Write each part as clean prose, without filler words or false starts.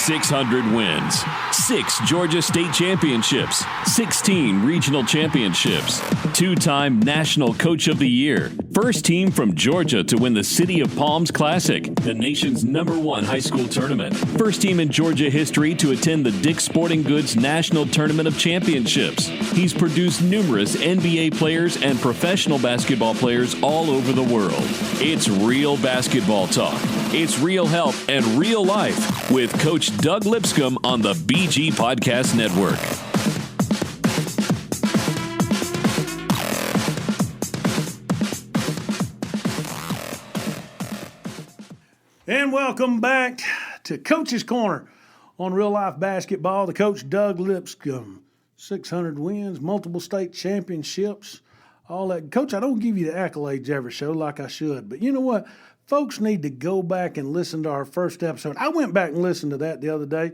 600 wins, 6 Georgia State championships, 16 regional championships, 2-time National Coach of the Year, first team from Georgia to win the City of Palms Classic, the nation's #1 high school tournament, first team in Georgia history to attend the Dick's Sporting Goods National Tournament of Championships. He's produced numerous NBA players and professional basketball players all over the world. It's real basketball talk. It's real help and real life with Coach Doug Lipscomb on the BG Podcast Network. And welcome back to Coach's Corner on Real Life Basketball. The coach, Doug Lipscomb. 600 wins, multiple state championships, all that. Coach, I don't give you the accolades every show like I should, but you know what? Folks need to go back and listen to our first episode. I went back and listened to that the other day,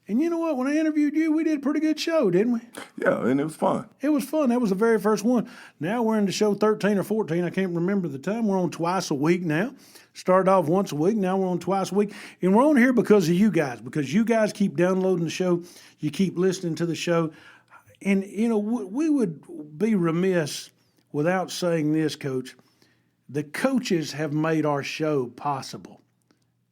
and you know what? When I interviewed you, we did a pretty good show, didn't we? Yeah, and it was fun. It was fun. That was the very first one. Now we're into show 13 or 14. I can't remember the time. We're on twice a week now. Started off once a week. Now we're on twice a week. And we're on here because of you guys keep downloading the show. You keep listening to the show. And, you know, we would be remiss without saying this, Coach. The coaches have made our show possible.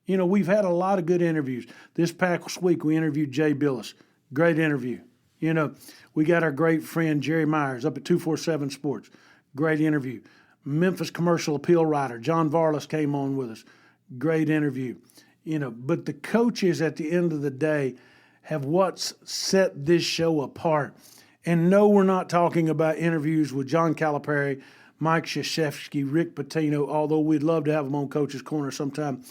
You know, we've had a lot of good interviews. This past week we interviewed Jay Billis. Great interview. You know, we got our great friend Jerry Myers up at 247 Sports. Great interview. Memphis commercial appeal writer John Varlas came on with us. Great interview. You know, but the coaches at the end of the day have what's set this show apart. And no, we're not talking about interviews with John Calipari, Mike Krzyzewski, Rick Pitino, although we'd love to have them on Coach's Corner sometime.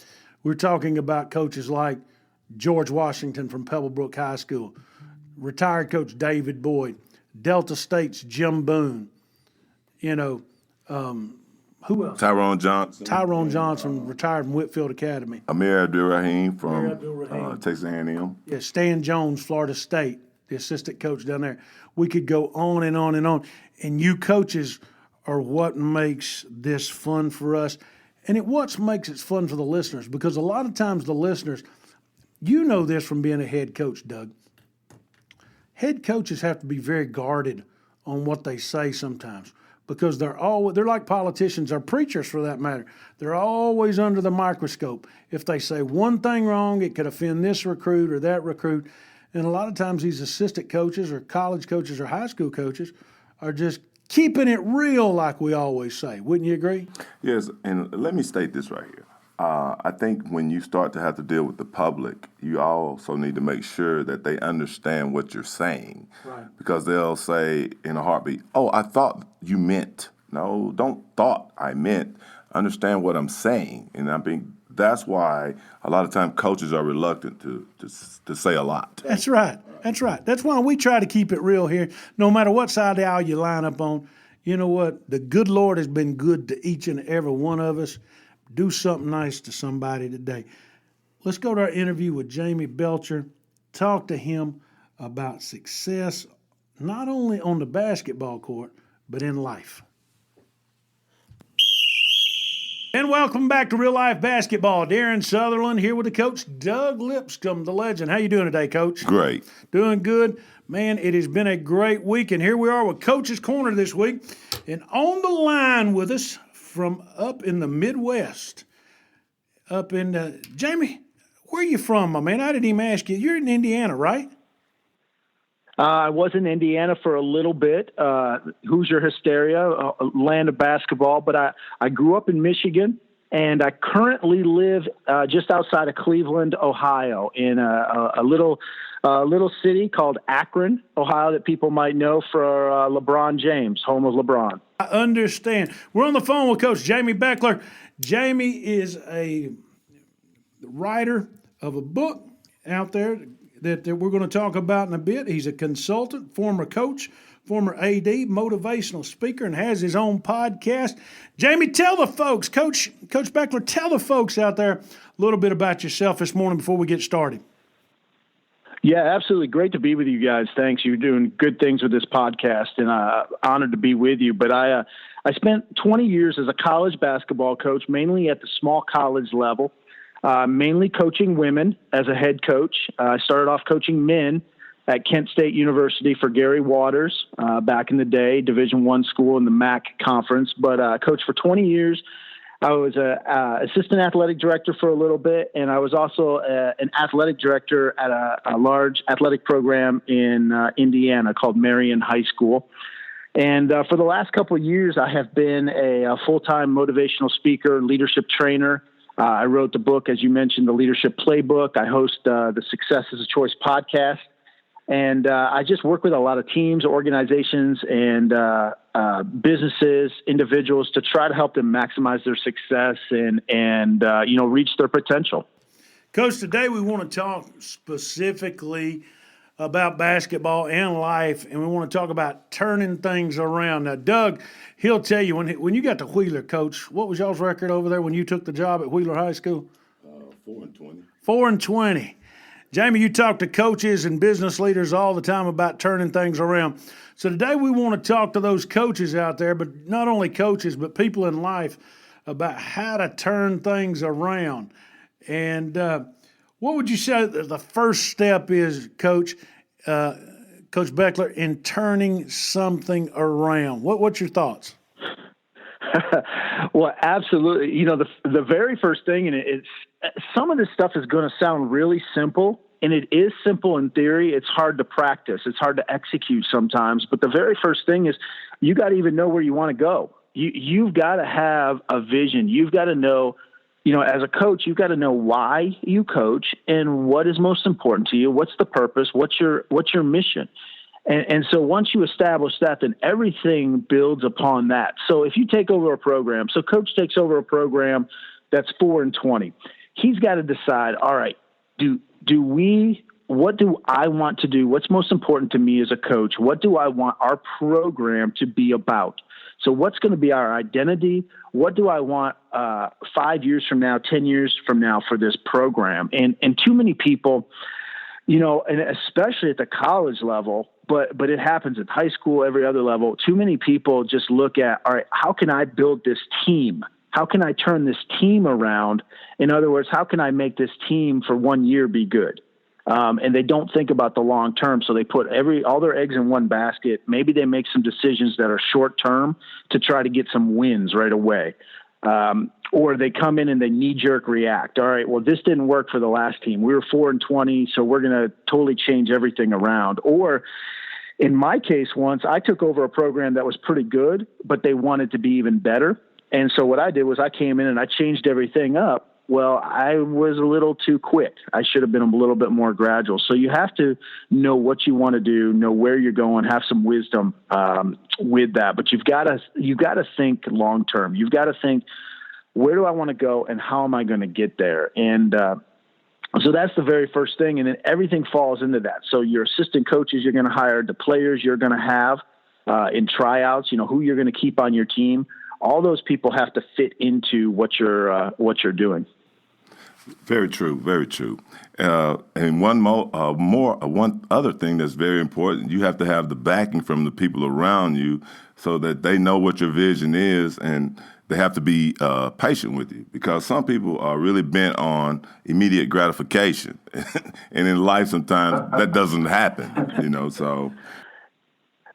We're talking about coaches like George Washington from Pebblebrook High School, retired coach David Boyd, Delta State's Jim Boone, you know, who else? Tyrone Johnson, retired from Whitfield Academy. Amir Abdul-Rahim from Texas A&M. Yeah, Stan Jones, Florida State, the assistant coach down there. We could go on and on and on. And you coaches are what makes this fun for us. And what makes it fun for the listeners, because a lot of times the listeners, you know this from being a head coach, Doug. Head coaches have to be very guarded on what they say sometimes, because they're like politicians or preachers for that matter. They're always under the microscope. If they say one thing wrong, it could offend this recruit or that recruit. And a lot of times these assistant coaches or college coaches or high school coaches are just keeping it real, like we always say. Wouldn't you agree? Yes, and let me state this right here. I think when you start to have to deal with the public, you also need to make sure that they understand what you're saying. Right. Because they'll say in a heartbeat, oh, I thought you meant. No, don't thought I meant. Understand what I'm saying. And I think that's why a lot of times coaches are reluctant to say a lot. That's right. That's right. That's why we try to keep it real here. No matter what side of the aisle you line up on, you know what? The good Lord has been good to each and every one of us. Do something nice to somebody today. Let's go to our interview with Jamy Bechler. Talk to him about success, not only on the basketball court, but in life. And welcome back to Real Life Basketball. Darren Sutherland here with the coach, Doug Lipscomb, the legend. How you doing today, Coach? Great. Doing good. Man, it has been a great week, and here we are with Coach's Corner this week. And on the line with us from up in the Midwest, Jamy, where are you from, my man? I didn't even ask you. You're in Indiana, right? I was in Indiana for a little bit. Hoosier hysteria, land of basketball. But I grew up in Michigan, and I currently live just outside of Cleveland, Ohio, in a little city called Akron, Ohio, that people might know for LeBron James, home of LeBron. I understand. We're on the phone with Coach Jamy Bechler. Jamy is a writer of a book out there that we're going to talk about in a bit. He's a consultant, former coach, former AD, motivational speaker, and has his own podcast. Jamy, tell the folks, Coach Bechler, tell the folks out there a little bit about yourself this morning before we get started. Yeah, absolutely. Great to be with you guys. Thanks. You're doing good things with this podcast, and honored to be with you. But I spent 20 years as a college basketball coach, mainly at the small college level. mainly coaching women as a head coach. I started off coaching men at Kent State University for Gary Waters back in the day, Division I school in the MAC conference, but coached for 20 years. I was a assistant athletic director for a little bit, and I was also an athletic director at a large athletic program in Indiana called Marion High School. And for the last couple of years, I have been a full-time motivational speaker, leadership trainer. I wrote the book, as you mentioned, the Leadership Playbook. I host the Success is a Choice podcast. And I just work with a lot of teams, organizations, and businesses, individuals to try to help them maximize their success and reach their potential. Coach, today we want to talk specifically about basketball and life, and we want to talk about turning things around. Now, Doug, he'll tell you, when you got to Wheeler, Coach, what was y'all's record over there when you took the job at Wheeler High School? 4-20. 4-20. Jamy, you talk to coaches and business leaders all the time about turning things around. So today we want to talk to those coaches out there, but not only coaches, but people in life about how to turn things around. And what would you say the first step is, Coach Bechler, in turning something around? What's your thoughts? Well, absolutely. The very first thing, and it's some of this stuff is going to sound really simple, and it is simple in theory. It's hard to practice. It's hard to execute sometimes. But the very first thing is you got to even know where you want to go. You've got to have a vision. You've got to know, as a coach, you've got to know why you coach and what is most important to you. What's the purpose? What's your mission? And so once you establish that, then everything builds upon that. So if you take over a program, so coach takes over a program that's 4-20, he's got to decide, all right, what do I want to do? What's most important to me as a coach? What do I want our program to be about? So what's going to be our identity? What do I want 5 years from now, 10 years from now for this program? And too many people, and especially at the college level, but it happens at high school, every other level. Too many people just look at, all right, how can I build this team? How can I turn this team around? In other words, how can I make this team for 1 year be good? And they don't think about the long term. So they put all their eggs in one basket. Maybe they make some decisions that are short term to try to get some wins right away. Or they come in and they knee-jerk react. All right, well, this didn't work for the last team. We were 4-20, so we're going to totally change everything around. Or in my case, once I took over a program that was pretty good, but they wanted to be even better. And so what I did was I came in and I changed everything up. Well, I was a little too quick. I should have been a little bit more gradual. So you have to know what you want to do, know where you're going, have some wisdom with that. But you've got to think long term. You've got to think, where do I want to go and how am I going to get there? And so that's the very first thing. And then everything falls into that. So your assistant coaches you're going to hire, the players you're going to have in tryouts, who you're going to keep on your team. All those people have to fit into what you're doing. Very true, very true. And one other thing that's very important, you have to have the backing from the people around you so that they know what your vision is, and they have to be patient with you, because some people are really bent on immediate gratification. And in life, sometimes that doesn't happen, so.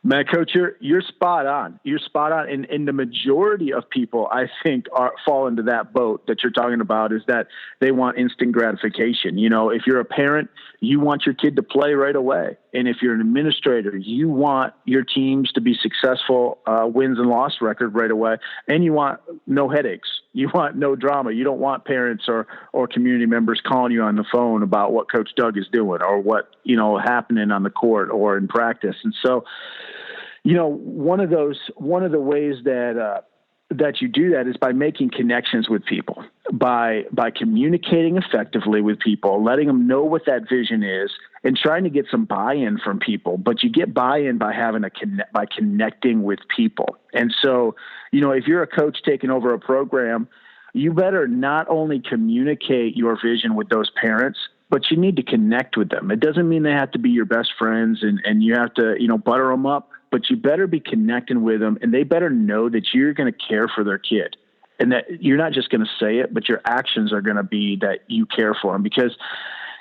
Man, Coach, you're spot on. You're spot on. And the majority of people, I think, fall into that boat that you're talking about, is that they want instant gratification. If you're a parent, you want your kid to play right away. And if you're an administrator, you want your teams to be successful, wins and loss record right away. And you want no headaches. You want no drama. You don't want parents or community members calling you on the phone about what Coach Doug is doing or what, happening on the court or in practice. And so, one of the ways that you do that is by making connections with people, by communicating effectively with people, letting them know what that vision is, and trying to get some buy-in from people. But you get buy-in by by connecting with people. And so, if you're a coach taking over a program, you better not only communicate your vision with those parents, but you need to connect with them. It doesn't mean they have to be your best friends and you have to, butter them up, but you better be connecting with them, and they better know that you're going to care for their kid. and that you're not just going to say it, but your actions are going to be that you care for them. Because,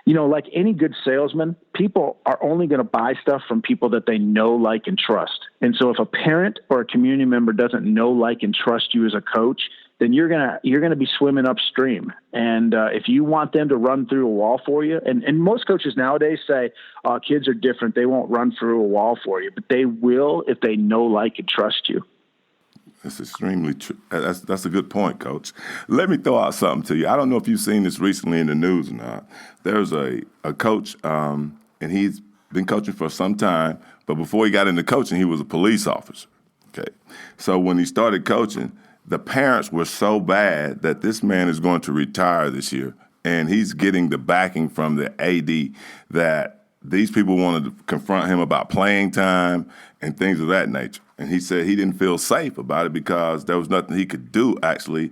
like any good salesman, people are only going to buy stuff from people that they know, like, and trust. And so if a parent or a community member doesn't know, like, and trust you as a coach, then you're gonna be swimming upstream. And if you want them to run through a wall for you, and most coaches nowadays say, kids are different, they won't run through a wall for you, but they will if they know, like, and trust you. That's extremely true. That's a good point, Coach. Let me throw out something to you. I don't know if you've seen this recently in the news or not. There's a coach, and he's been coaching for some time, but before he got into coaching, he was a police officer. Okay, so when he started coaching, the parents were so bad that this man is going to retire this year, and he's getting the backing from the AD that these people wanted to confront him about playing time and things of that nature. And he said he didn't feel safe about it because there was nothing he could do, actually.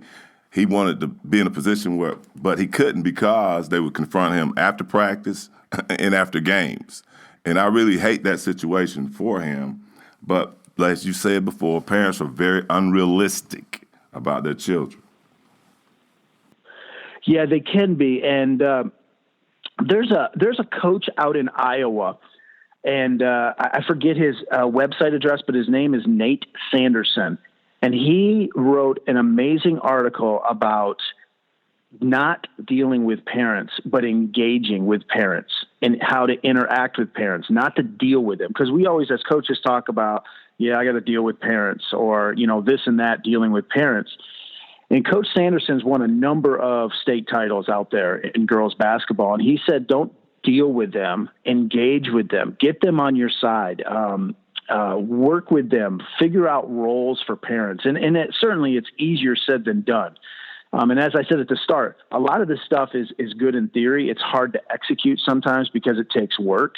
He wanted to be in a position but he couldn't because they would confront him after practice and after games. And I really hate that situation for him. But as you said before, parents are very unrealistic about their children. Yeah, they can be. And there's a coach out in Iowa, and I forget his website address, but his name is Nate Sanderson. And he wrote an amazing article about not dealing with parents, but engaging with parents and how to interact with parents, not to deal with them. Because we always, as coaches, talk about, I got to deal with parents, or, this and that, dealing with parents. And Coach Sanderson's won a number of state titles out there in girls basketball. And he said, don't deal with them, engage with them, get them on your side, work with them, figure out roles for parents. And certainly it's easier said than done. And as I said at the start, a lot of this stuff is good in theory. It's hard to execute sometimes because it takes work.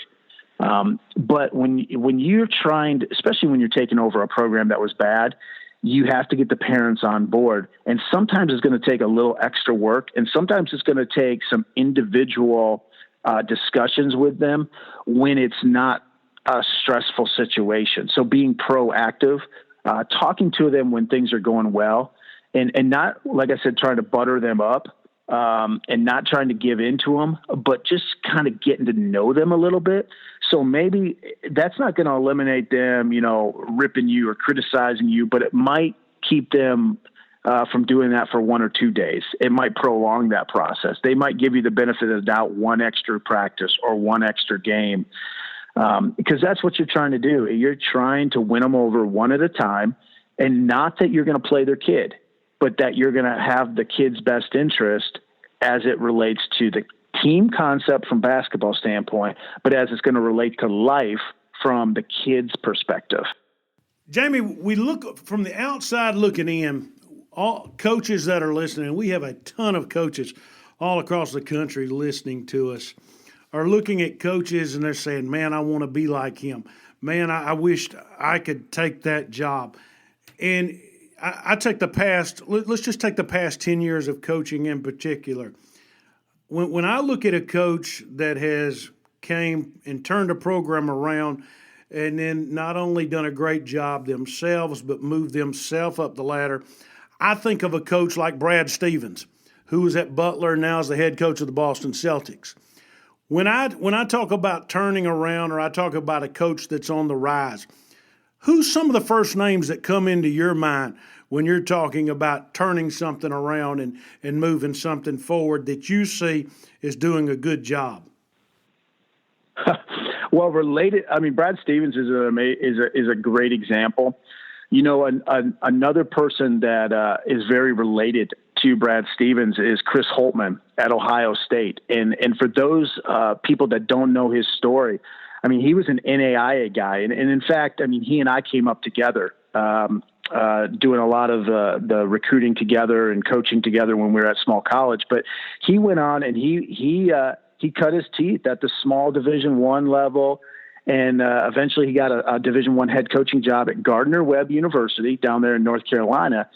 But when you're trying to, especially when you're taking over a program that was bad, you have to get the parents on board. And sometimes it's going to take a little extra work. And sometimes it's going to take some individual discussions with them when it's not a stressful situation. So being proactive, talking to them when things are going well, and not, like I said, trying to butter them up, and not trying to give in to them, but just kind of getting to know them a little bit. So maybe that's not going to eliminate them, ripping you or criticizing you, but it might keep them from doing that for 1 or 2 days. It might prolong that process. They might give you the benefit of the doubt, one extra practice or one extra game, because that's what you're trying to do. You're trying to win them over one at a time, and not that you're going to play their kid, but that you're going to have the kid's best interest as it relates to the team concept from basketball standpoint, but as it's going to relate to life from the kid's perspective. Jamy, we look from the outside looking in, all coaches that are listening, we have a ton of coaches all across the country listening to us, are looking at coaches and they're saying, man, I want to be like him. Man, I wished I could take that job. And I take let's just take the past 10 years of coaching in particular. When I look at a coach that has came and turned a program around and then not only done a great job themselves, but moved themselves up the ladder, I think of a coach like Brad Stevens, who was at Butler and now is the head coach of the Boston Celtics. When I talk about turning around, or I talk about a coach that's on the rise, who's some of the first names that come into your mind when you're talking about turning something around and moving something forward that you see is doing a good job? Well, Brad Stevens is a great example. Another person that is very related to Brad Stevens is Chris Holtmann at Ohio State. And for those people that don't know his story, he was an NAIA guy. And in fact, he and I came up together, doing a lot of the recruiting together and coaching together when we were at small college. But he went on and he cut his teeth at the small Division I level. And eventually he got a Division I head coaching job at Gardner-Webb University down there in North Carolina.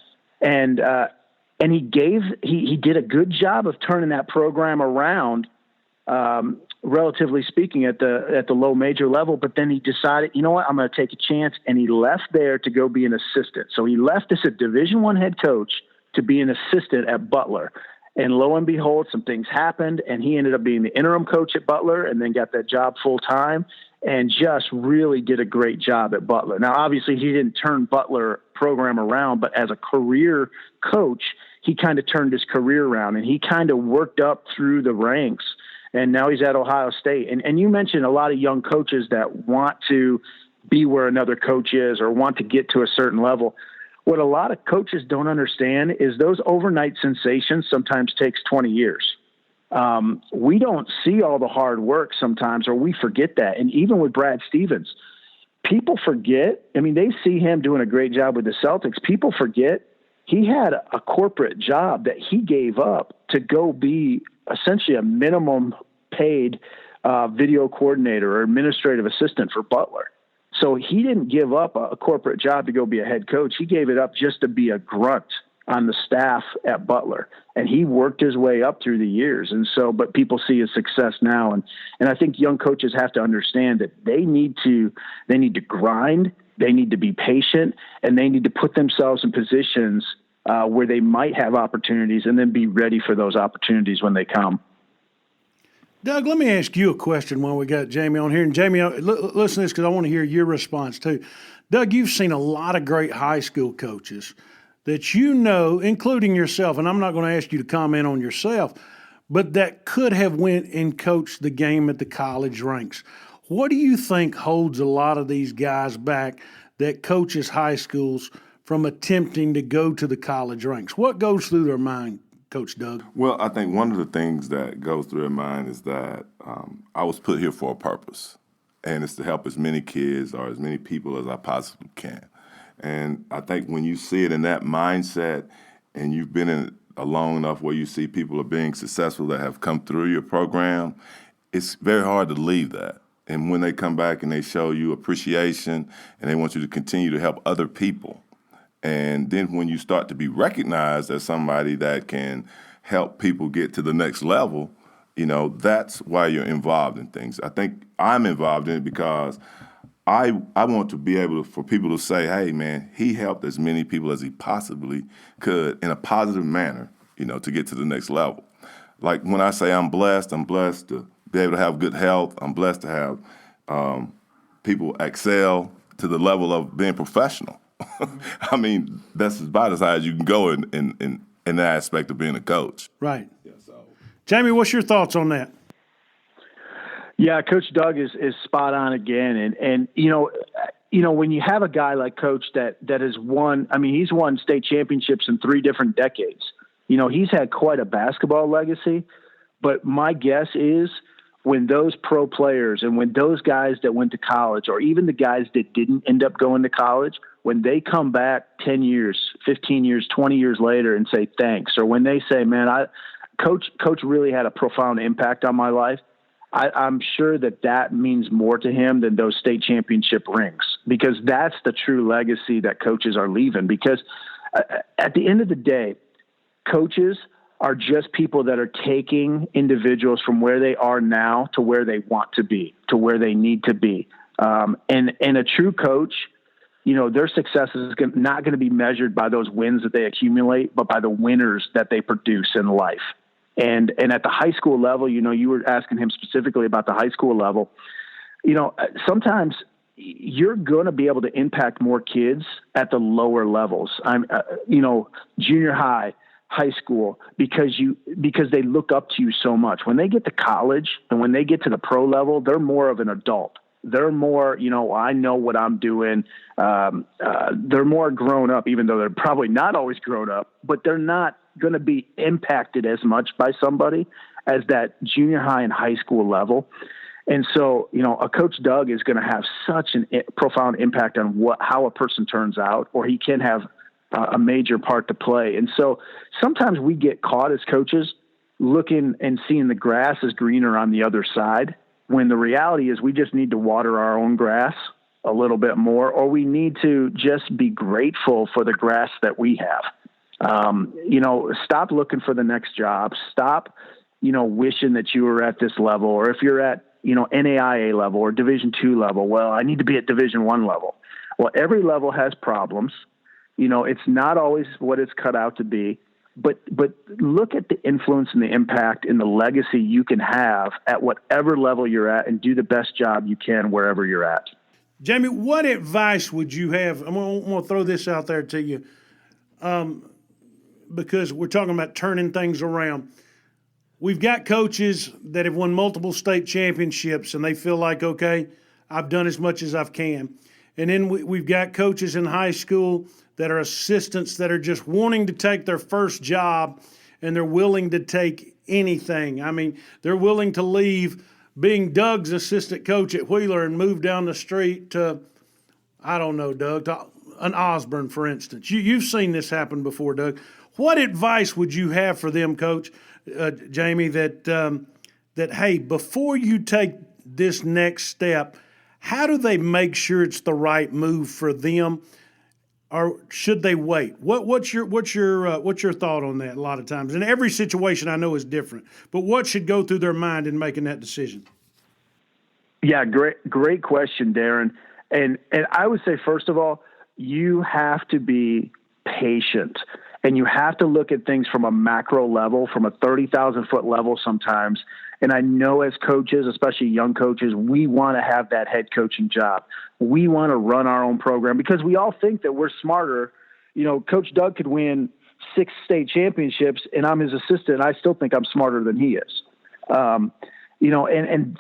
And he did a good job of turning that program around, relatively speaking, at the low major level. But then he decided, you know what, I'm going to take a chance. And he left there to go be an assistant. So he left as a Division I head coach to be an assistant at Butler. And lo and behold, some things happened, and he ended up being the interim coach at Butler and then got that job full time and just really did a great job at Butler. Now, obviously, he didn't turn Butler program around, but as a career coach, he kind of turned his career around, and he kind of worked up through the ranks, and now he's at Ohio State. And you mentioned a lot of young coaches that want to be where another coach is or want to get to a certain level. What a lot of coaches don't understand is those overnight sensations sometimes takes 20 years. We don't see all the hard work sometimes, or we forget that. And even with Brad Stevens, people forget. I mean, they see him doing a great job with the Celtics. People forget he had a corporate job that he gave up to go be essentially a minimum paid video coordinator or administrative assistant for Butler. So he didn't give up a corporate job to go be a head coach. He gave it up just to be a grunt on the staff at Butler. And he worked his way up through the years. And so, but people see his success now. And I think young coaches have to understand that they need to grind, they need to be patient, and they need to put themselves in positions where they might have opportunities and then be ready for those opportunities when they come. Doug, let me ask you a question while we got Jamy on here. And Jamy, listen to this because I want to hear your response too. Doug, you've seen a lot of great high school coaches that you know, including yourself, and I'm not going to ask you to comment on yourself, but that could have went and coached the game at the college ranks. What do you think holds a lot of these guys back that coaches high schools from attempting to go to the college ranks? What goes through their mind, Coach Doug? Well, I think one of the things that goes through their mind is that I was put here for a purpose, and it's to help as many kids or as many people as I possibly can. And I think when you see it in that mindset and you've been in it long enough where you see people are being successful that have come through your program, it's very hard to leave that. And when they come back and they show you appreciation and they want you to continue to help other people, and then when you start to be recognized as somebody that can help people get to the next level, you know, that's why you're involved in things. I think I'm involved in it because I want to be able to, for people to say, hey, man, he helped as many people as he possibly could in a positive manner, you know, to get to the next level. Like when I say I'm blessed to be able to have good health. I'm blessed to have people excel to the level of being professional. I mean, that's about as high as you can go in that aspect of being a coach. Right. Yeah, Jamy, what's your thoughts on that? Yeah, Coach Doug is spot on again. And you know, when you have a guy like Coach that has won, I mean, he's won state championships in 3 different decades. You know, he's had quite a basketball legacy. But my guess is when those pro players and when those guys that went to college, or even the guys that didn't end up going to college, when they come back 10 years, 15 years, 20 years later and say thanks, or when they say, man, Coach really had a profound impact on my life, I'm sure that means more to him than those state championship rings, because that's the true legacy that coaches are leaving. Because at the end of the day, coaches are just people that are taking individuals from where they are now to where they want to be, to where they need to be. And a true coach, you know, their success is not going to be measured by those wins that they accumulate, but by the winners that they produce in life. And at the high school level, you know, you were asking him specifically about the high school level. You know, sometimes you're going to be able to impact more kids at the lower levels. You know, junior high, high school, because they look up to you so much. When they get to college and when they get to the pro level, they're more of an adult. They're more, you know, I know what I'm doing. They're more grown up, even though they're probably not always grown up, but they're not going to be impacted as much by somebody as that junior high and high school level. And so, you know, a Coach Doug is going to have such a profound impact on how a person turns out, or he can have a major part to play. And so sometimes we get caught as coaches looking and seeing the grass is greener on the other side, when the reality is we just need to water our own grass a little bit more, or we need to just be grateful for the grass that we have. You know, stop looking for the next job. Stop, you know, wishing that you were at this level, or if you're at, you know, NAIA level or Division II level, well, I need to be at Division I level. Well, every level has problems. You know, it's not always what it's cut out to be. but look at the influence and the impact and the legacy you can have at whatever level you're at, and do the best job you can wherever you're at. Jamy, what advice would you have? I'm going to throw this out there to you, because we're talking about turning things around. We've got coaches that have won multiple state championships, and they feel like, okay, I've done as much as I can. And then we've got coaches in high school that are assistants that are just wanting to take their first job, and they're willing to take anything. I mean, they're willing to leave being Doug's assistant coach at Wheeler and move down the street to, I don't know, Doug, to an Osborne, for instance. You've seen this happen before, Doug. What advice would you have for them, Coach Jamy, that hey, before you take this next step, how do they make sure it's the right move for them, or should they wait? What's your thought on that? A lot of times, and every situation I know is different, but what should go through their mind in making that decision? Yeah, great question, Darren. And I would say, first of all, you have to be patient, and you have to look at things from a macro level, from a 30,000 foot level sometimes. And I know as coaches, especially young coaches, we want to have that head coaching job. We want to run our own program because we all think that we're smarter. You know, Coach Doug could win 6 state championships and I'm his assistant. I still think I'm smarter than he is. You know, and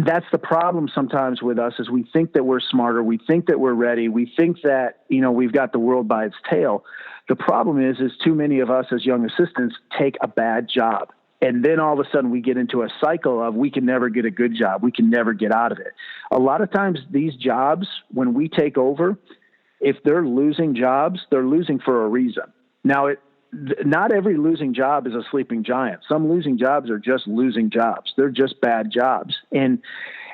that's the problem sometimes with us is we think that we're smarter. We think that we're ready. We think that, you know, we've got the world by its tail. The problem is too many of us as young assistants take a bad job. And then all of a sudden we get into a cycle of we can never get a good job. We can never get out of it. A lot of times these jobs, when we take over, if they're losing jobs, they're losing for a reason. Now, not every losing job is a sleeping giant. Some losing jobs are just losing jobs. They're just bad jobs. And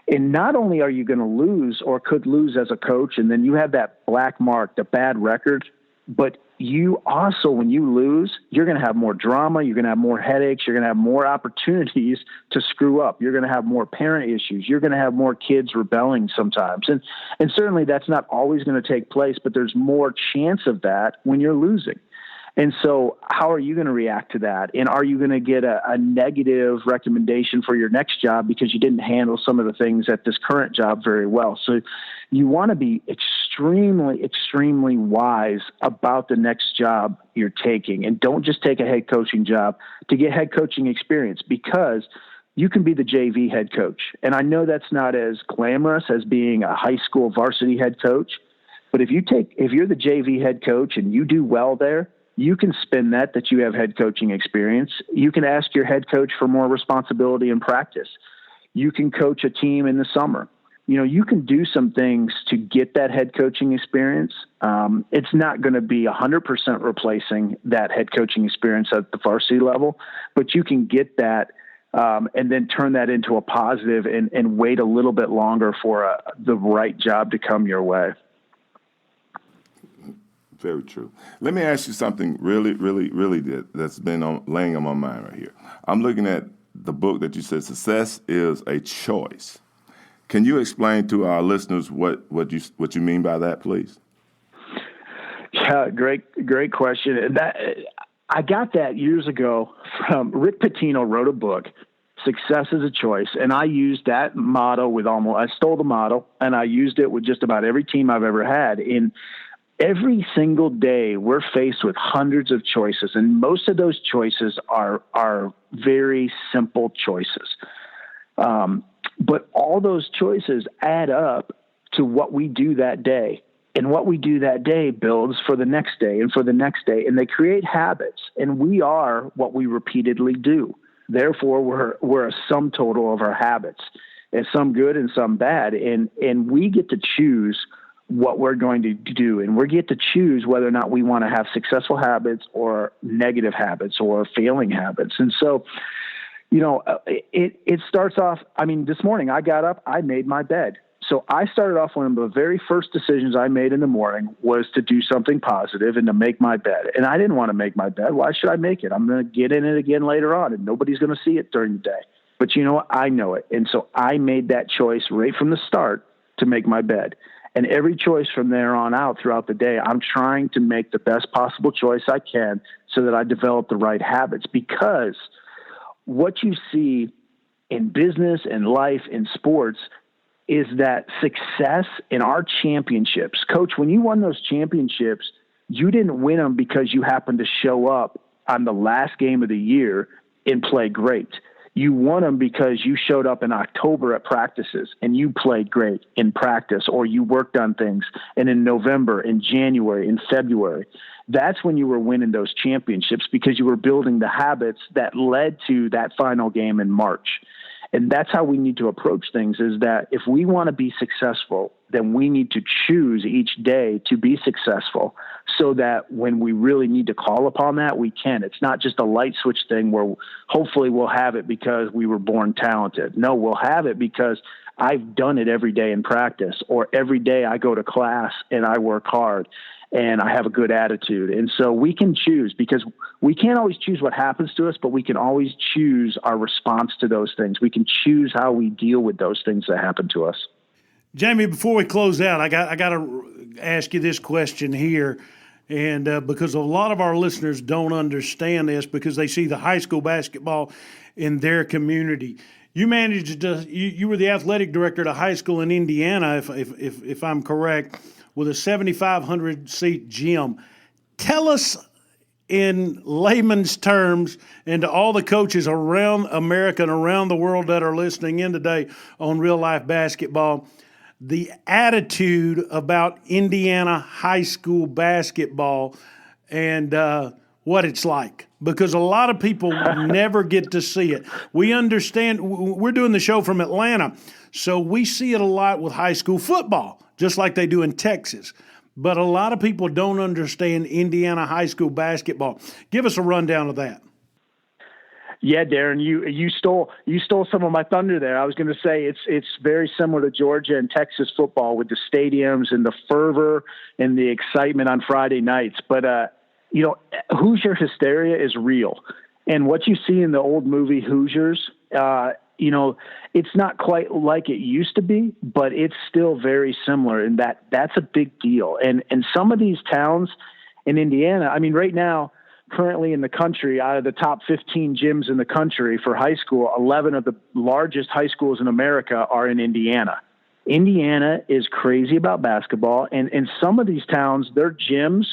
not only are you going to lose or could lose as a coach, and then you have that black mark, the bad record, but you also, when you lose, you're going to have more drama. You're going to have more headaches. You're going to have more opportunities to screw up. You're going to have more parent issues. You're going to have more kids rebelling sometimes. And certainly that's not always going to take place, but there's more chance of that when you're losing. And so how are you going to react to that? And are you going to get a negative recommendation for your next job because you didn't handle some of the things at this current job very well? So you want to be extremely, extremely wise about the next job you're taking. And don't just take a head coaching job to get head coaching experience, because you can be the JV head coach. And I know that's not as glamorous as being a high school varsity head coach, but if you're the JV head coach and you do well there, you can spin that you have head coaching experience. You can ask your head coach for more responsibility in practice. You can coach a team in the summer. You know, you can do some things to get that head coaching experience. It's not going to be 100% replacing that head coaching experience at the varsity level, but you can get that and then turn that into a positive and wait a little bit longer for the right job to come your way. Very true. Let me ask you something really that's been laying on my mind right here. I'm looking at the book that you said, Success is a Choice. Can you explain to our listeners what you mean by that, please? Yeah, great question. And I got that years ago from Rick Pitino. Wrote a book, Success is a Choice, and I used that motto I stole the motto and I used it with just about every team I've ever had. Every single day we're faced with hundreds of choices, and most of those choices are very simple choices. But all those choices add up to what we do that day, and what we do that day builds for the next day and for the next day, and they create habits, and we are what we repeatedly do. Therefore, we're a sum total of our habits, and some good and some bad, and we get to choose what we're going to do. And we get to choose whether or not we want to have successful habits or negative habits or failing habits. And so, you know, it starts off, I mean, this morning I got up, I made my bed. So I started off, one of the very first decisions I made in the morning was to do something positive and to make my bed. And I didn't want to make my bed. Why should I make it? I'm going to get in it again later on, and nobody's going to see it during the day. But you know what? I know it. And so I made that choice right from the start to make my bed. And every choice from there on out throughout the day, I'm trying to make the best possible choice I can so that I develop the right habits, because what you see in business and life in sports is that success in our championships. Coach, when you won those championships, you didn't win them because you happened to show up on the last game of the year and play great. You won them because you showed up in October at practices and you played great in practice, or you worked on things. And in November, in January, in February, that's when you were winning those championships, because you were building the habits that led to that final game in March. And that's how we need to approach things, is that if we want to be successful, then we need to choose each day to be successful, so that when we really need to call upon that, we can. It's not just a light switch thing where hopefully we'll have it because we were born talented. No, we'll have it because I've done it every day in practice, or every day I go to class and I work hard and I have a good attitude. And so we can choose, because we can't always choose what happens to us, but we can always choose our response to those things. We can choose how we deal with those things that happen to us. Jamie, before we close out, I got to ask you this question here, and because a lot of our listeners don't understand this, because they see the high school basketball in their community. You managed you were the athletic director at a high school in Indiana, if I'm correct, with a 7,500 seat gym. Tell us in layman's terms, and to all the coaches around America and around the world that are listening in today on Real Life Basketball, the attitude about Indiana high school basketball and what it's like, because a lot of people never get to see it. We understand, we're doing the show from Atlanta, so we see it a lot with high school football, just like they do in Texas. But a lot of people don't understand Indiana high school basketball. Give us a rundown of that. Yeah, Darren, you stole some of my thunder there. I was going to say it's very similar to Georgia and Texas football, with the stadiums and the fervor and the excitement on Friday nights. But Hoosier hysteria is real, and what you see in the old movie Hoosiers, it's not quite like it used to be, but it's still very similar, and that's a big deal. And some of these towns in Indiana, I mean, right now, currently in the country, out of the top 15 gyms in the country for high school, 11 of the largest high schools in America are in Indiana. Indiana is crazy about basketball, and some of these towns, their gyms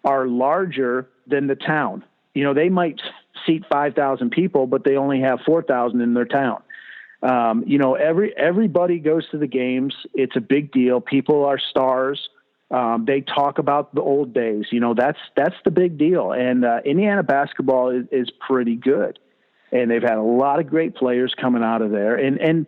are larger than the town. They might seat 5,000 people, but they only have 4,000 in their town. Everybody goes to the games. It's a big deal. People are stars. They talk about the old days. That's the big deal. And Indiana basketball is pretty good, and they've had a lot of great players coming out of there. And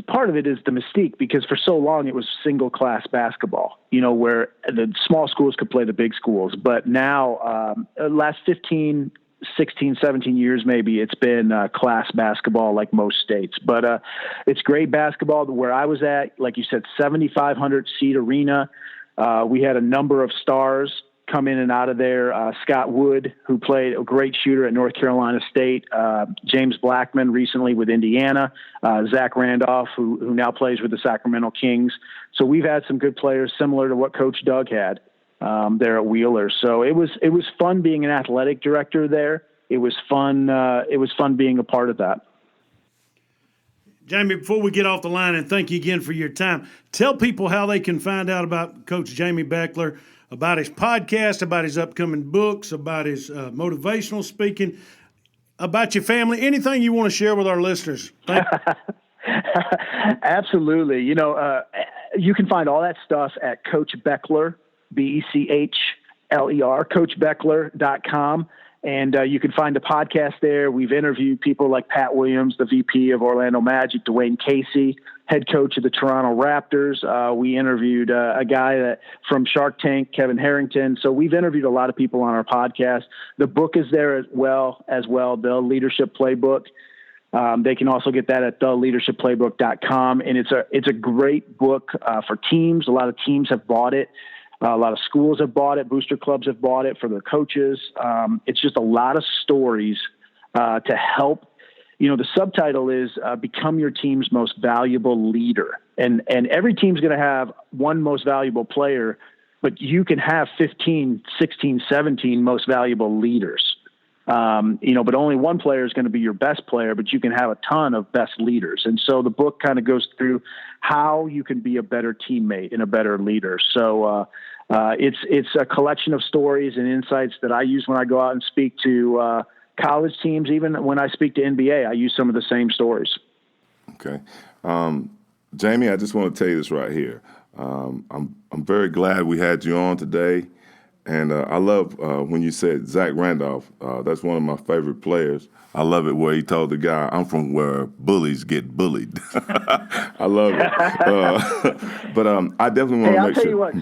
part of it is the mystique, because for so long it was single class basketball, where the small schools could play the big schools. But now, last 15, 16, 17 years, maybe, it's been class basketball like most states. But it's great basketball. Where I was at, like you said, 7,500 seat arena. We had a number of stars come in and out of there. Scott Wood, who played a great shooter at North Carolina State. James Blackman recently with Indiana. Zach Randolph, who now plays with the Sacramento Kings. So we've had some good players similar to what Coach Doug had there at Wheeler. So it was fun being an athletic director there. It was fun. It was fun being a part of that. Jamie, before we get off the line, and thank you again for your time, tell people how they can find out about Coach Jamy Bechler, about his podcast, about his upcoming books, about his motivational speaking, about your family, anything you want to share with our listeners. Absolutely. You can find all that stuff at Coach Bechler, Bechler, CoachBechler.com. And you can find a podcast there. We've interviewed people like Pat Williams, the VP of Orlando Magic, Dwayne Casey, head coach of the Toronto Raptors. We interviewed a guy from Shark Tank, Kevin Harrington. So we've interviewed a lot of people on our podcast. The book is there as well, The Leadership Playbook. They can also get that at theleadershipplaybook.com. And it's a great book for teams. A lot of teams have bought it. A lot of schools have bought it. Booster clubs have bought it for their coaches. It's just a lot of stories to help. The subtitle is Become Your Team's Most Valuable Leader. And every team's going to have one most valuable player, but you can have 15, 16, 17 most valuable leaders. But only one player is going to be your best player, but you can have a ton of best leaders. And so the book kind of goes through how you can be a better teammate and a better leader. So it's a collection of stories and insights that I use when I go out and speak to college teams. Even when I speak to NBA, I use some of the same stories. Okay. Jamy, I just want to tell you this right here. I'm very glad we had you on today. And I love when you said Zach Randolph. That's one of my favorite players. I love it where he told the guy, I'm from where bullies get bullied. I love it. But I definitely want to make sure. I'll tell you what,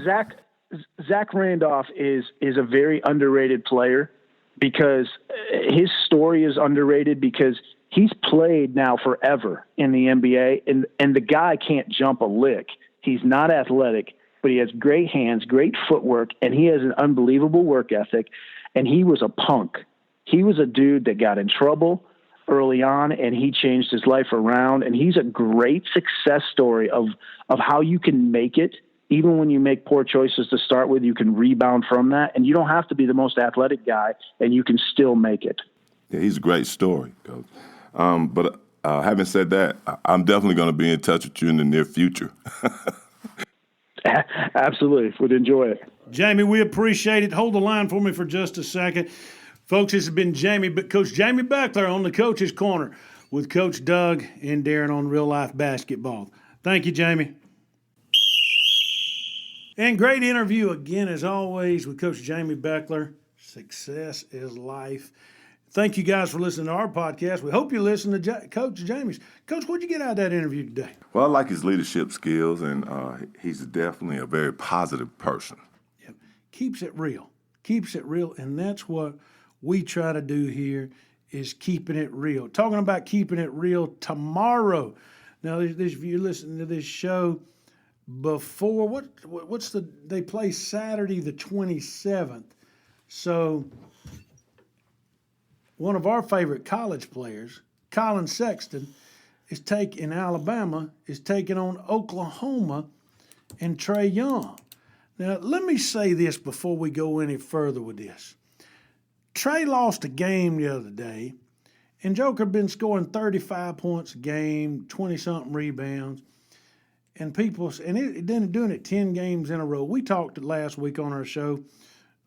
Zach Randolph is a very underrated player because his story is underrated because he's played now forever in the NBA, and the guy can't jump a lick. He's not athletic, but he has great hands, great footwork, and he has an unbelievable work ethic. And he was a punk. He was a dude that got in trouble early on, and he changed his life around. And he's a great success story of how you can make it. Even when you make poor choices to start with, you can rebound from that. And you don't have to be the most athletic guy, and you can still make it. Yeah, he's a great story, Coach. But having said that, I'm definitely going to be in touch with you in the near future. Absolutely. Would enjoy it. Jamy, we appreciate it. Hold the line for me for just a second. Folks, this has been Coach Jamy Bechler on the Coach's Corner with Coach Doug and Darien on Real Life Basketball. Thank you, Jamy. And great interview again, as always, with Coach Jamy Bechler. Success is life. Thank you guys for listening to our podcast. We hope you listen to Coach Jamie's. Coach, what'd you get out of that interview today? Well, I like his leadership skills, and he's definitely a very positive person. Yep. Keeps it real. And that's what we try to do here is keeping it real. Talking about keeping it real tomorrow. Now, if you're listening to this show before, they play Saturday the 27th. So one of our favorite college players, Colin Sexton, in Alabama, is taking on Oklahoma and Trae Young. Now, let me say this before we go any further with this. Trae lost a game the other day, and Joker been scoring 35 points a game, 20-something rebounds, and it didn't doing it 10 games in a row. We talked last week on our show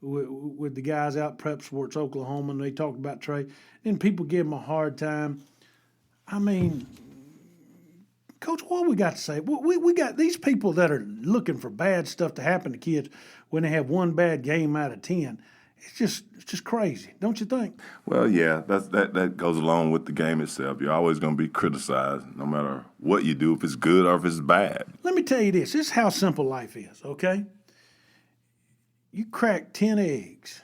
with the guys out at Prep Sports Oklahoma, and they talked about Trae. And people give him a hard time. I mean, Coach, what we got to say? We got these people that are looking for bad stuff to happen to kids when they have one bad game out of 10. It's just crazy, don't you think? Well, yeah, that goes along with the game itself. You're always going to be criticized, no matter what you do, if it's good or if it's bad. Let me tell you this. This is how simple life is, okay? You crack 10 eggs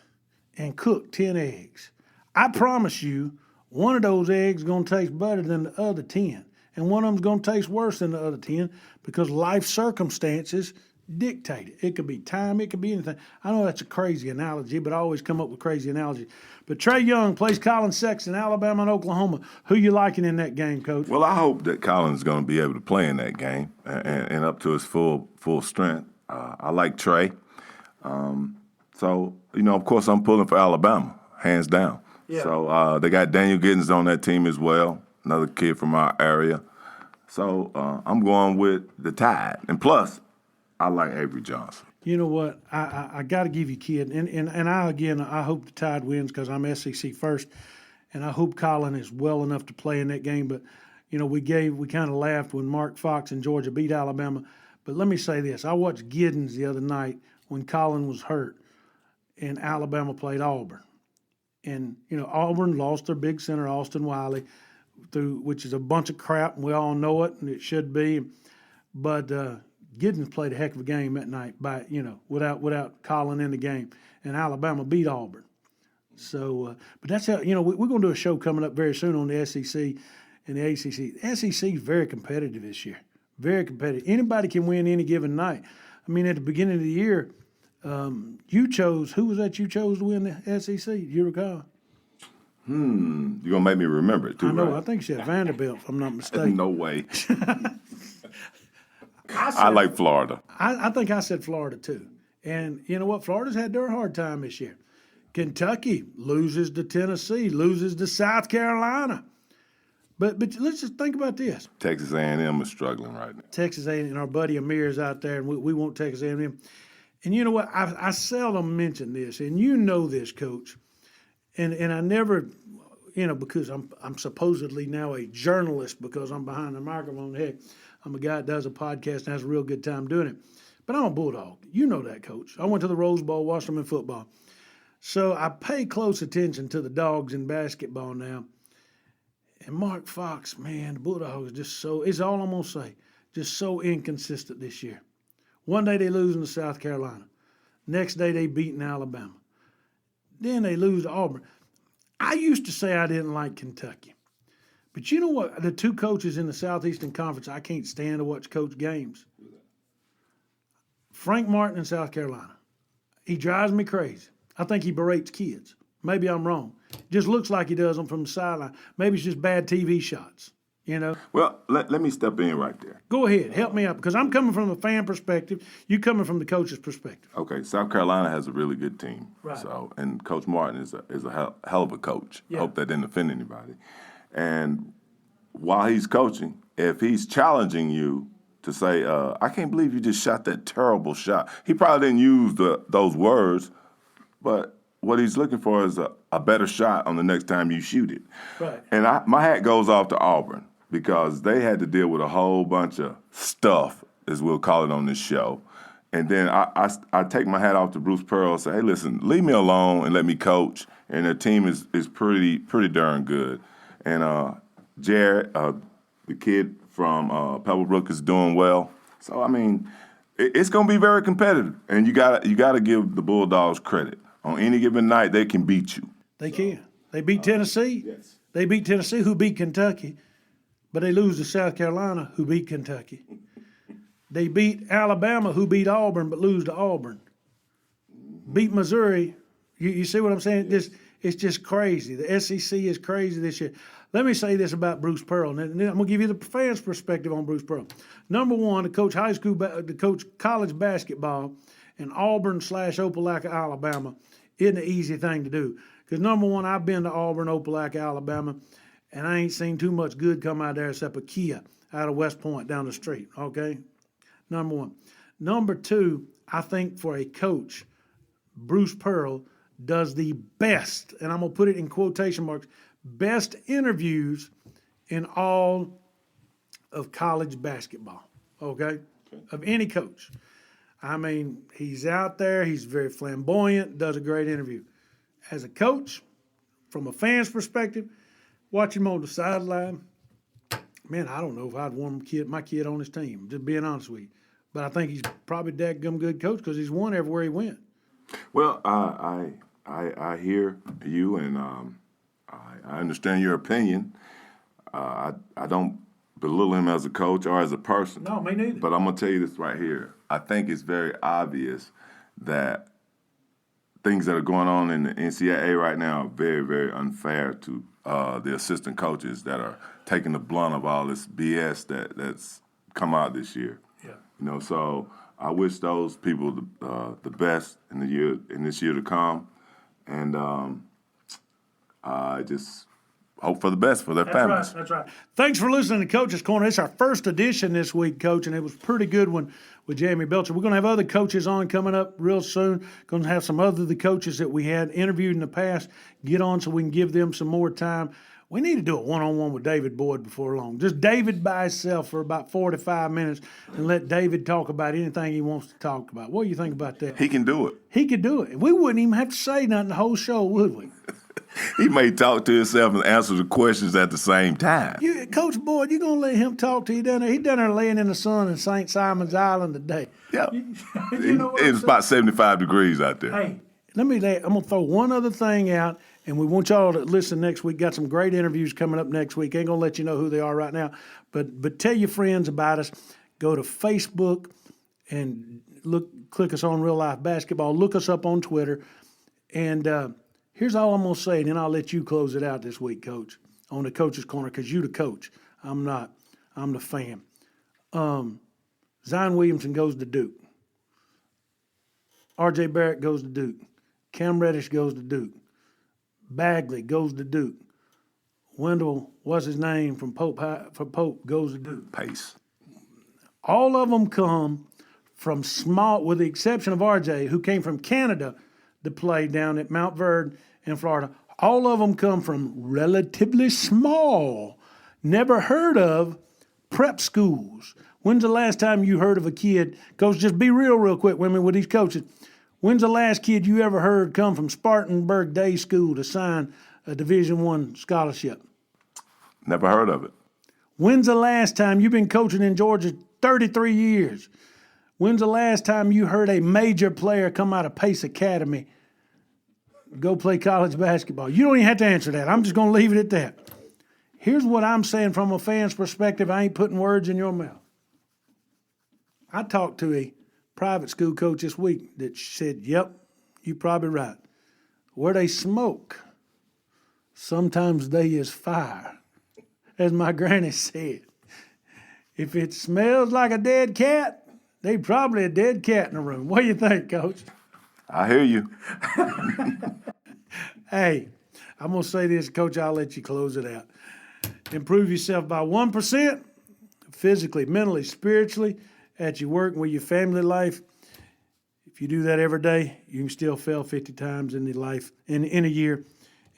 and cook 10 eggs. I promise you, one of those eggs is going to taste better than the other 10. And one of them's going to taste worse than the other 10 because life circumstances dictate it. It could be time. It could be anything. I know that's a crazy analogy, but I always come up with crazy analogies. But Trae Young plays Colin Sexton, Alabama and Oklahoma. Who you liking in that game, Coach? Well, I hope that Colin's going to be able to play in that game and up to his full strength. I like Trae. So, of course, I'm pulling for Alabama, hands down. Yeah. So they got Daniel Giddens on that team as well, another kid from our area. So I'm going with the Tide. And plus, I like Avery Johnson. You know what? I got to give you kid. And I hope the Tide wins because I'm SEC first. And I hope Colin is well enough to play in that game. But, we kind of laughed when Mark Fox and Georgia beat Alabama. But let me say this. I watched Giddens the other night when Colin was hurt and Alabama played Auburn. And, Auburn lost their big center, Austin Wiley, which is a bunch of crap, and we all know it, and it should be. But Giddens played a heck of a game that night without Colin in the game. And Alabama beat Auburn. So, but that's how, we're going to do a show coming up very soon on the SEC and the ACC. The SEC is very competitive this year. Very competitive. Anybody can win any given night. I mean, at the beginning of the year, who was that you chose to win the SEC? Do you recall? You're going to make me remember it, too, I know. right? I think she had Vanderbilt, if I'm not mistaken. No way. I like Florida. I think I said Florida too. And you know what? Florida's had their hard time this year. Kentucky loses to Tennessee, loses to South Carolina. But let's just think about this. Texas A&M is struggling right now. Texas A&M, and our buddy Amir is out there, and we want Texas A&M. And you know what? I seldom mention this, and you know this, Coach. And I never, because I'm supposedly now a journalist because I'm behind the microphone. Heck, I'm a guy that does a podcast and has a real good time doing it. But I'm a Bulldog. You know that, Coach. I went to the Rose Bowl, watched them in football. So I pay close attention to the Dogs in basketball now. And Mark Fox, man, the Bulldogs just it's all I'm going to say, just so inconsistent this year. One day they losing to South Carolina. Next day they beating Alabama. Then they lose to Auburn. I used to say I didn't like Kentucky. But you know what? The two coaches in the Southeastern Conference I can't stand to watch coach games. Frank Martin in South Carolina. He drives me crazy. I think he berates kids. Maybe I'm wrong. Just looks like he does them from the sideline. Maybe it's just bad TV shots, Well, let me step in right there. Go ahead. Help me out because I'm coming from a fan perspective. You coming from the coach's perspective. Okay, South Carolina has a really good team. Right. And Coach Martin is a hell of a coach. Yeah. I hope that didn't offend anybody. And while he's coaching, if he's challenging you to say, I can't believe you just shot that terrible shot. He probably didn't use those words, but what he's looking for is a better shot on the next time you shoot it. Right. And my hat goes off to Auburn because they had to deal with a whole bunch of stuff, as we'll call it on this show. And then I take my hat off to Bruce Pearl and say, hey, listen, leave me alone and let me coach. And their team is pretty darn good. And Jared, the kid from Pebblebrook, is doing well. So, I mean, it's going to be very competitive. And you gotta give the Bulldogs credit. On any given night, they can beat you. They can. They beat Tennessee. Yes. They beat Tennessee, who beat Kentucky. But they lose to South Carolina, who beat Kentucky. They beat Alabama, who beat Auburn, but lose to Auburn. Beat Missouri. You see what I'm saying? It's just crazy. The SEC is crazy this year. Let me say this about Bruce Pearl, and then I'm going to give you the fans' perspective on Bruce Pearl. Number one, to coach college basketball in Auburn/Opelika, Alabama, isn't an easy thing to do. Because number one, I've been to Auburn, Opelika, Alabama, and I ain't seen too much good come out there except a Kia out of West Point down the street, okay? Number one. Number two, I think for a coach, Bruce Pearl does the best, and I'm going to put it in quotation marks, best interviews in all of college basketball, okay? Of any coach. I mean, he's out there, he's very flamboyant, does a great interview. As a coach, from a fan's perspective, watch him on the sideline, man, I don't know if I'd want my kid on his team, just being honest with you. But I think he's probably a dadgum good coach because he's won everywhere he went. Well, I hear you, and I understand your opinion. I don't belittle him as a coach or as a person. No, me neither. But I'm going to tell you this right here. I think it's very obvious that things that are going on in the NCAA right now are very, very unfair to the assistant coaches that are taking the blunt of all this BS that's come out this year. Yeah. So I wish those people the best in this year to come, and I just hope for the best for their families. That's right. Thanks for listening to Coach's Corner. It's our first edition this week, Coach, and it was a pretty good one with Jamy Bechler. We're going to have other coaches on coming up real soon. Going to have some other of the coaches that we had interviewed in the past get on so we can give them some more time. We need to do a one-on-one with David Boyd before long. Just David by himself for about 45 minutes and let David talk about anything he wants to talk about. What do you think about that? He can do it. He could do it. We wouldn't even have to say nothing the whole show, would we? He may talk to himself and answer the questions at the same time. Coach Boyd, you going to let him talk to you down there? He down there laying in the sun in St. Simon's Island today. Yeah. You know It's about 75 degrees out there. Hey, I'm going to throw one other thing out, and we want y'all to listen next week. Got some great interviews coming up next week. Ain't going to let you know who they are right now, but tell your friends about us. Go to Facebook and click us on Real Life Basketball. Look us up on Twitter. And here's all I'm going to say, and then I'll let you close it out this week, Coach, on the Coach's Corner, because you the coach. I'm not. I'm the fan. Zion Williamson goes to Duke. R.J. Barrett goes to Duke. Cam Reddish goes to Duke. Bagley goes to Duke. Wendell, what's his name, from Pope goes to Duke. Pace. All of them come from small, with the exception of R.J., who came from Canada to play down at Mount Verde in Florida. All of them come from relatively small, never heard of prep schools. When's the last time you heard of a kid, Coach, just be real quick with me with these coaches. When's the last kid you ever heard come from Spartanburg Day School to sign a Division I scholarship? Never heard of it. When's the last time you've been coaching in Georgia 33 years? When's the last time you heard a major player come out of Pace Academy go play college basketball? You don't even have to answer that. I'm just going to leave it at that. Here's what I'm saying from a fan's perspective. I ain't putting words in your mouth. I talked to a private school coach this week that said, yep, you're probably right. Where they smoke, sometimes they is fire. As my granny said, if it smells like a dead cat, they probably a dead cat in the room. What do you think, Coach? I hear you. Hey, I'm going to say this, Coach, I'll let you close it out. Improve yourself by 1%, physically, mentally, spiritually, at your work and with your family life. If you do that every day, you can still fail 50 times in a year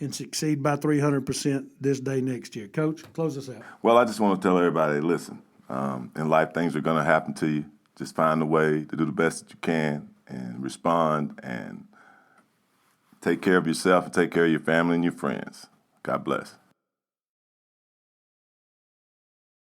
and succeed by 300% this day next year. Coach, close us out. Well, I just want to tell everybody, listen, in life things are going to happen to you. Just find a way to do the best that you can and respond and take care of yourself and take care of your family and your friends. God bless.